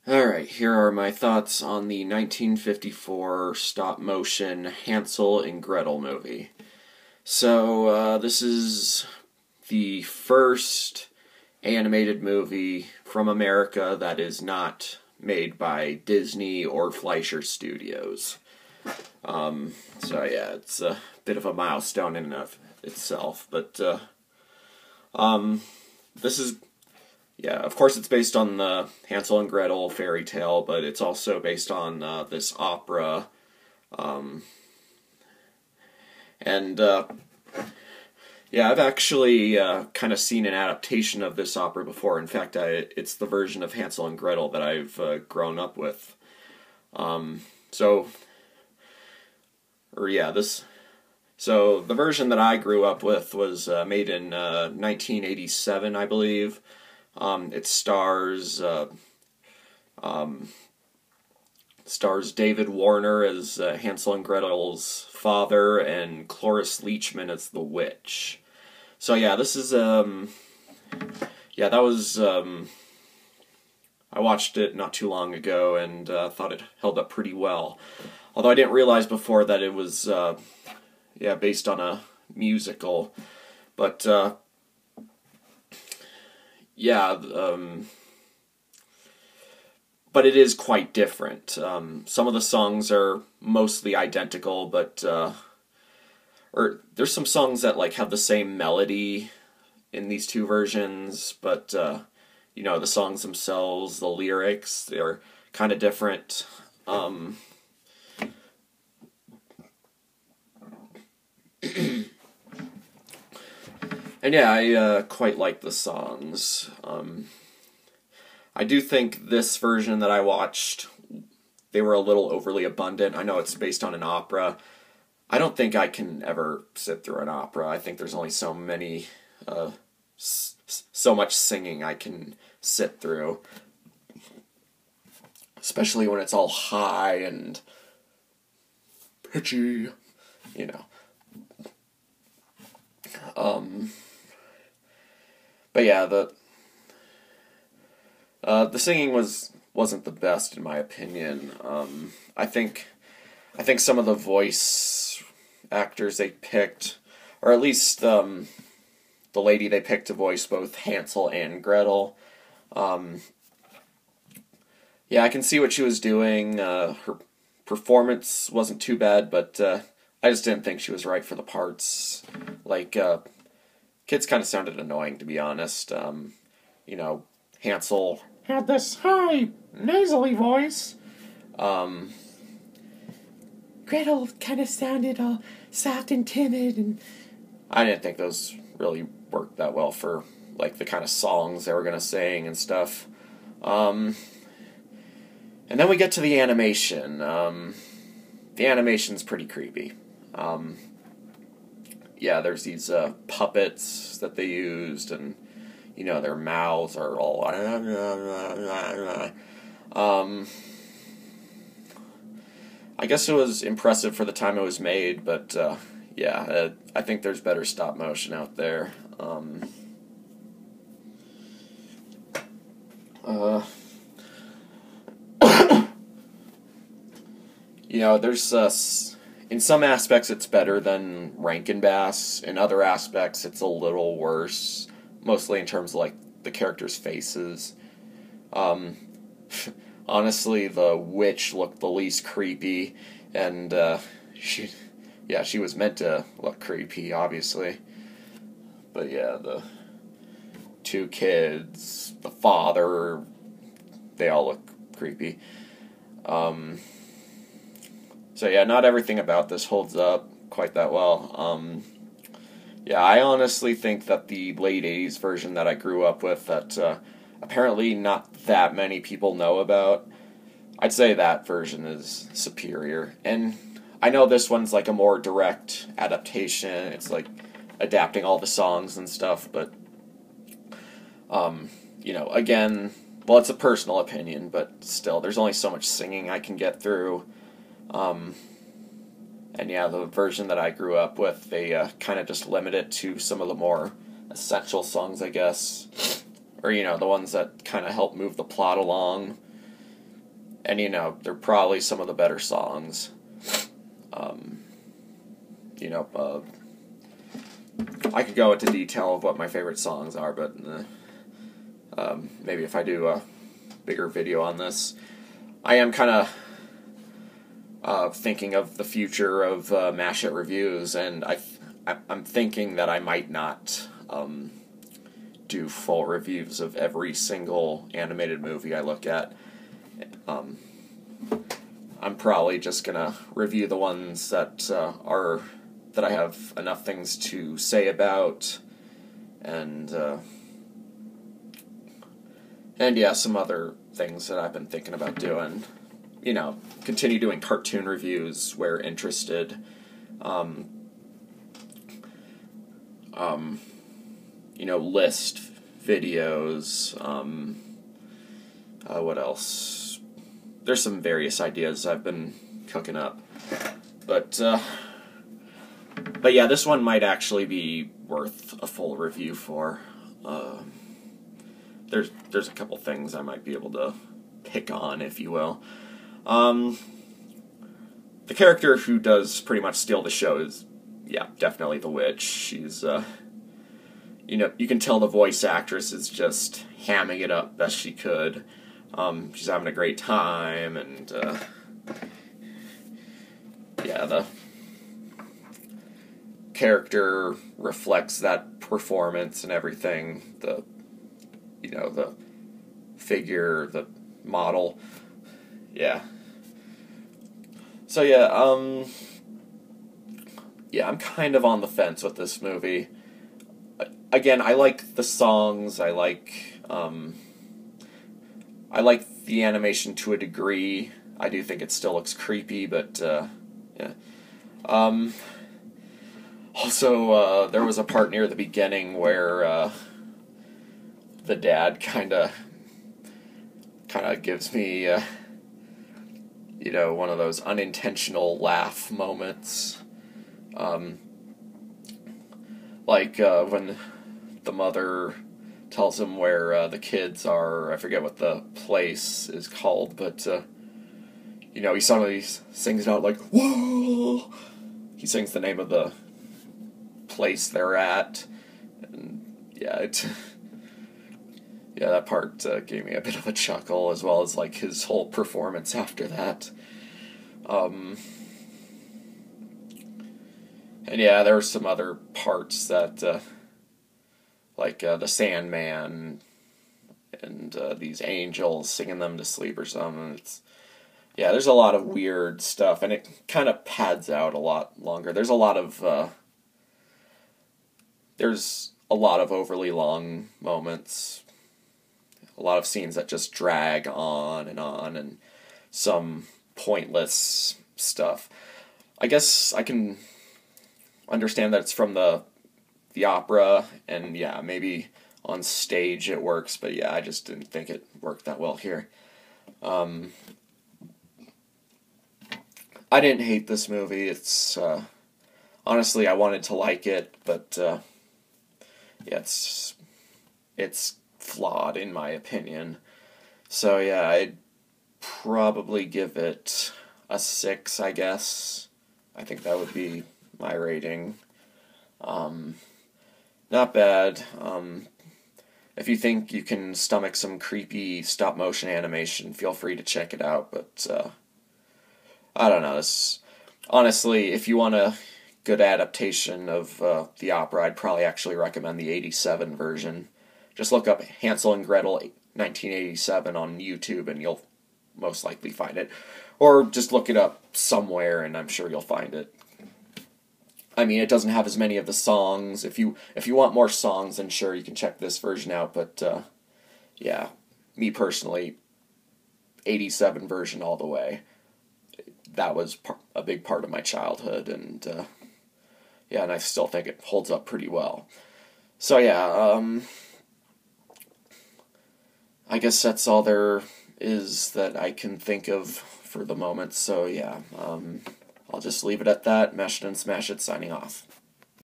Alright, here are my thoughts on the 1954 stop-motion Hansel and Gretel movie. This is the first animated movie from America that is not made by Disney or Fleischer Studios. It's a bit of a milestone in and of itself, but, this is... Yeah, of course it's based on the Hansel and Gretel fairy tale, but it's also based on this opera. I've actually kind of seen an adaptation of this opera before. In fact, it's the version of Hansel and Gretel that I've grown up with. So the version that I grew up with was made in 1987, I believe. It stars David Warner as Hansel and Gretel's father and Cloris Leachman as the witch. So yeah, this is I watched it not too long ago and thought it held up pretty well. Although I didn't realize before that it was based on a musical, but but it is quite different. Some of the songs are mostly identical, but there's some songs that have the same melody in these two versions, but the songs themselves, the lyrics, they're kind of different. And yeah, I quite like the songs. I do think this version that I watched, they were a little overly abundant. I know it's based on an opera. I don't think I can ever sit through an opera. I think there's only so many, so much singing I can sit through. Especially when it's all high and pitchy, But yeah, the singing wasn't the best in my opinion. I think some of the voice actors they picked, or at least the lady they picked to voice both Hansel and Gretel. I can see what she was doing. Her performance wasn't too bad, but I just didn't think she was right for the parts. Kids kind of sounded annoying, to be honest. Hansel had this high, nasally voice. Gretel kind of sounded all soft and timid, and I didn't think those really worked that well for, the kind of songs they were going to sing and stuff. And then we get to the animation. The animation's pretty creepy. There's these puppets that they used, and their mouths are all I guess it was impressive for the time it was made, but I think there's better stop motion out there. There's in some aspects it's better than Rankin Bass. In other aspects it's a little worse, mostly in terms of the characters' faces. Honestly, the witch looked the least creepy, and she was meant to look creepy, obviously. But yeah, the two kids, the father, they all look creepy. Not everything about this holds up quite that well. I honestly think that the late 80s version that I grew up with, that apparently not that many people know about, I'd say that version is superior. And I know this one's a more direct adaptation. It's adapting all the songs and stuff, but again, well, it's a personal opinion, but still, there's only so much singing I can get through. The version that I grew up with, they kind of just limit it to some of the more essential songs, I guess. Or, the ones that kind of help move the plot along. And, you know, they're probably some of the better songs. Um, you know, I could go into detail of what my favorite songs are, but maybe if I do a bigger video on this. I am kind of thinking of the future of Mashit reviews, and I'm thinking that I might not do full reviews of every single animated movie I look at. I'm probably just gonna review the ones that that I have enough things to say about, and yeah, some other things that I've been thinking about doing. You know, continue doing cartoon reviews where interested. You know, list videos. What else? There's some various ideas I've been cooking up, but yeah, this one might actually be worth a full review for. There's a couple things I might be able to pick on, if you will. The character who does pretty much steal the show is, yeah, definitely the witch. She's, you know, you can tell the voice actress is just hamming it up best she could. She's having a great time, and, yeah, the character reflects that performance and everything. You know, the figure, the model. Yeah. So yeah, yeah, I'm kind of on the fence with this movie. Again, I like the songs, I like the animation to a degree. I do think it still looks creepy, but, yeah. Also, there was a part near the beginning where, the dad kind of gives me, you know, one of those unintentional laugh moments. Like when the mother tells him where the kids are. I forget what the place is called, but, you know, he suddenly sings it out like, whoa! He sings the name of the place they're at. And, yeah, yeah, that part gave me a bit of a chuckle, as well as, like, his whole performance after that. And yeah, there were some other parts that, like the Sandman and these angels singing them to sleep or something. Yeah, there's a lot of weird stuff, and it kind of pads out a lot longer. There's a lot of overly long moments. A lot of scenes that just drag on, and some pointless stuff. I guess I can understand that it's from the opera, and yeah, maybe on stage it works, but yeah, I just didn't think it worked that well here. I didn't hate this movie. It's, honestly, I wanted to like it, but, yeah, it's flawed, in my opinion. So, yeah, I'd probably give it a 6, I guess. I think that would be my rating. Not bad. If you think you can stomach some creepy stop-motion animation, feel free to check it out, but, I don't know. Honestly, if you want a good adaptation of the opera, I'd probably actually recommend the 87 version. Just look up Hansel and Gretel 1987 on YouTube and you'll most likely find it. Or just look it up somewhere and I'm sure you'll find it. I mean, it doesn't have as many of the songs. If you want more songs, then sure, you can check this version out. But, yeah, me personally, 87 version all the way. That was a big part of my childhood, and, yeah, and I still think it holds up pretty well. So, yeah, I guess that's all there is that I can think of for the moment. So, yeah, I'll just leave it at that. Mashit and Smash It signing off.